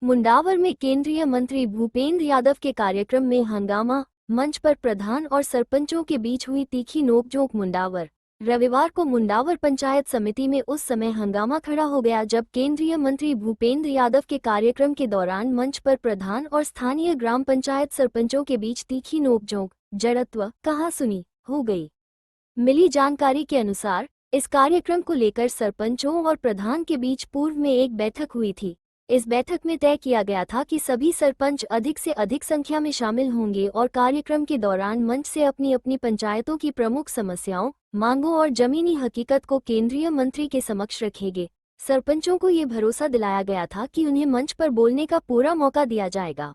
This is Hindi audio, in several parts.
मुंडावर में केंद्रीय मंत्री भूपेंद्र यादव के कार्यक्रम में हंगामा, मंच पर प्रधान और सरपंचों के बीच हुई तीखी नोकझोंक। मुंडावर रविवार को मुंडावर पंचायत समिति में उस समय हंगामा खड़ा हो गया जब केंद्रीय मंत्री भूपेंद्र यादव के कार्यक्रम के दौरान मंच पर प्रधान और स्थानीय ग्राम पंचायत सरपंचों के बीच तीखी नोकझोंक, जड़त्व, कहासुनी हो गई। मिली जानकारी के अनुसार इस कार्यक्रम को लेकर सरपंचों और प्रधान के बीच पूर्व में एक बैठक हुई थी। इस बैठक में तय किया गया था कि सभी सरपंच अधिक से अधिक संख्या में शामिल होंगे और कार्यक्रम के दौरान मंच से अपनी अपनी पंचायतों की प्रमुख समस्याओं, मांगों और जमीनी हकीकत को केंद्रीय मंत्री के समक्ष रखेंगे। सरपंचों को ये भरोसा दिलाया गया था कि उन्हें मंच पर बोलने का पूरा मौका दिया जाएगा।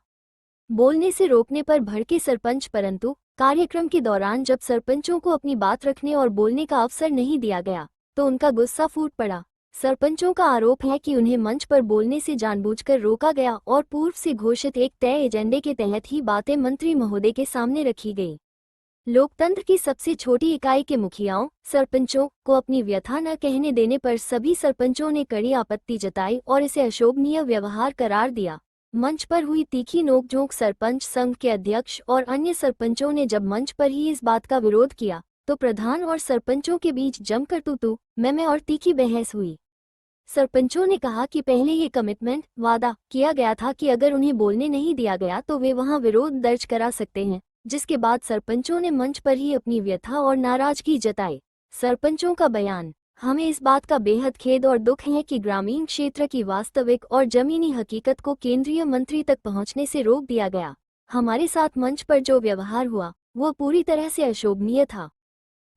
बोलने से रोकने पर भड़के सरपंच, परंतु कार्यक्रम के दौरान जब सरपंचों को अपनी बात रखने और बोलने का अवसर नहीं दिया गया तो उनका गुस्सा फूट पड़ा। सरपंचों का आरोप है कि उन्हें मंच पर बोलने से जानबूझकर रोका गया और पूर्व से घोषित एक तय एजेंडे के तहत ही बातें मंत्री महोदय के सामने रखी गई। लोकतंत्र की सबसे छोटी इकाई के मुखियाओं, सरपंचों को अपनी व्यथा न कहने देने पर सभी सरपंचों ने कड़ी आपत्ति जताई और इसे अशोभनीय व्यवहार करार दिया। मंच पर हुई तीखी नोकझोंक, सरपंच संघ के अध्यक्ष और अन्य सरपंचों ने जब मंच पर ही इस बात का विरोध किया तो प्रधान और सरपंचों के बीच जमकर तू मैं और तीखी बहस हुई। सरपंचों ने कहा कि पहले ये कमिटमेंट, वादा किया गया था कि अगर उन्हें बोलने नहीं दिया गया तो वे वहां विरोध दर्ज करा सकते हैं, जिसके बाद सरपंचों ने मंच पर ही अपनी व्यथा और नाराजगी जताई। सरपंचों का बयान: हमें इस बात का बेहद खेद और दुख है कि ग्रामीण क्षेत्र की वास्तविक और जमीनी हकीकत को केंद्रीय मंत्री तक पहुंचने से रोक दिया गया। हमारे साथ मंच पर जो व्यवहार हुआ वो पूरी तरह से अशोभनीय था।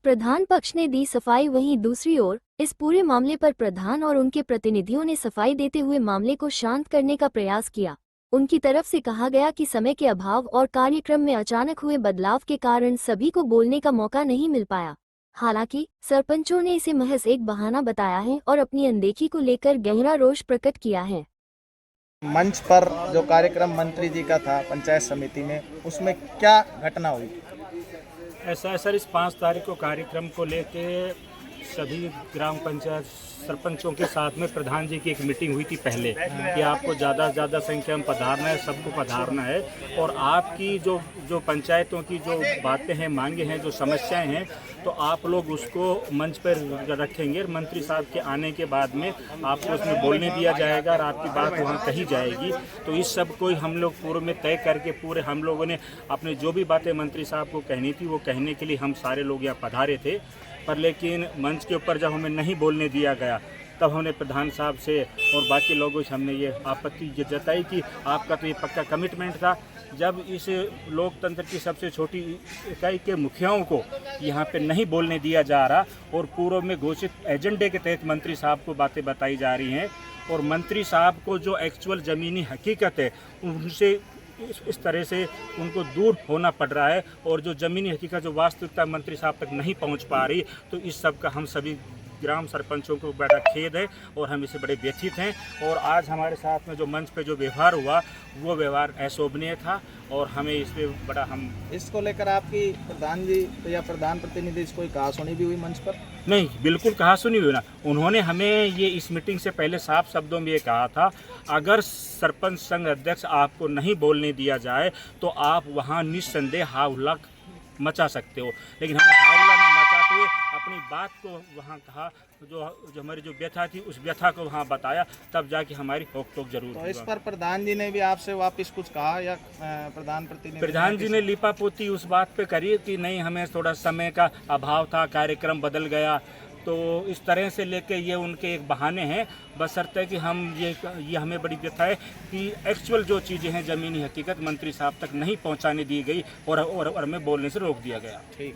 प्रधान पक्ष ने दी सफाई, वहीं दूसरी ओर इस पूरे मामले पर प्रधान और उनके प्रतिनिधियों ने सफाई देते हुए मामले को शांत करने का प्रयास किया। उनकी तरफ से कहा गया कि समय के अभाव और कार्यक्रम में अचानक हुए बदलाव के कारण सभी को बोलने का मौका नहीं मिल पाया। हालांकि सरपंचों ने इसे महज एक बहाना बताया है और अपनी अनदेखी को लेकर गहरा रोष प्रकट किया है। मंच पर जो कार्यक्रम मंत्री जी का था पंचायत समिति में, उसमें क्या घटना हुई? ऐसा है सर, इस 5 तारीख को कार्यक्रम को लेके सभी ग्राम पंचायत सरपंचों के साथ में प्रधान जी की एक मीटिंग हुई थी पहले कि आपको ज़्यादा से ज़्यादा संख्या में पधारना है, सबको पधारना है और आपकी जो पंचायतों की जो बातें हैं, मांगे हैं, जो समस्याएं हैं, तो आप लोग उसको मंच पर रखेंगे। मंत्री साहब के आने के बाद में आपको उसमें बोलने दिया जाएगा और आपकी बात वहाँ कही जाएगी। तो इस सब को हम लोग पूर्व में तय करके पूरे हम लोगों ने अपने जो भी बातें मंत्री साहब को कहनी थी वो कहने के लिए हम सारे लोग यहाँ पधारे थे। पर लेकिन मंच के ऊपर जब हमें नहीं बोलने दिया गया तब हमने प्रधान साहब से और बाकी लोगों से हमने ये आपत्ति जताई कि आपका तो ये पक्का कमिटमेंट था। जब इस लोकतंत्र की सबसे छोटी इकाई के मुखियाओं को यहाँ पे नहीं बोलने दिया जा रहा और पूर्व में घोषित एजेंडे के तहत मंत्री साहब को बातें बताई जा रही हैं और मंत्री साहब को जो एक्चुअल ज़मीनी हकीकत है उनसे इस तरह से उनको दूर होना पड़ रहा है और जो ज़मीनी हकीकत, जो वास्तविकता मंत्री साहब तक नहीं पहुंच पा रही, तो इस सब का हम सभी ग्राम सरपंचों को बड़ा खेद है और हम इसे बड़े व्यथित हैं। और आज हमारे साथ में जो मंच पे जो व्यवहार हुआ वो व्यवहार अशोभनीय था और हमें इस पर बड़ा हम इसको लेकर आपकी प्रधान जी या प्रधान प्रतिनिधि से कोई कहासुनी भी हुई मंच पर? नहीं, बिल्कुल कहासुनी हुई ना। उन्होंने हमें ये इस मीटिंग से पहले साफ शब्दों में ये कहा था, अगर सरपंच संघ अध्यक्ष आपको नहीं बोलने दिया जाए तो आप वहाँ निस्संदेह हाउला मचा सकते हो। लेकिन हमने हाउला में मचाते हुए अपनी बात को वहाँ कहा, जो हमारी जो व्यथा थी उस व्यथा को वहाँ बताया, तब जाके हमारी रोक टोक जरूर। तो इस पर प्रधान जी ने भी आपसे वापस कुछ कहा या प्रधान जी ने लिपापोती उस बात पे करी कि नहीं, हमें थोड़ा समय का अभाव था, कार्यक्रम बदल गया, तो इस तरह से लेके ये उनके एक बहाने हैं। बशर्ते कि हम ये हमें बड़ी व्यथा है कि एक्चुअल जो चीज़ें हैं, ज़मीनी हकीकत मंत्री साहब तक नहीं पहुंचाने दी गई और हमें बोलने से रोक दिया गया। ठीक।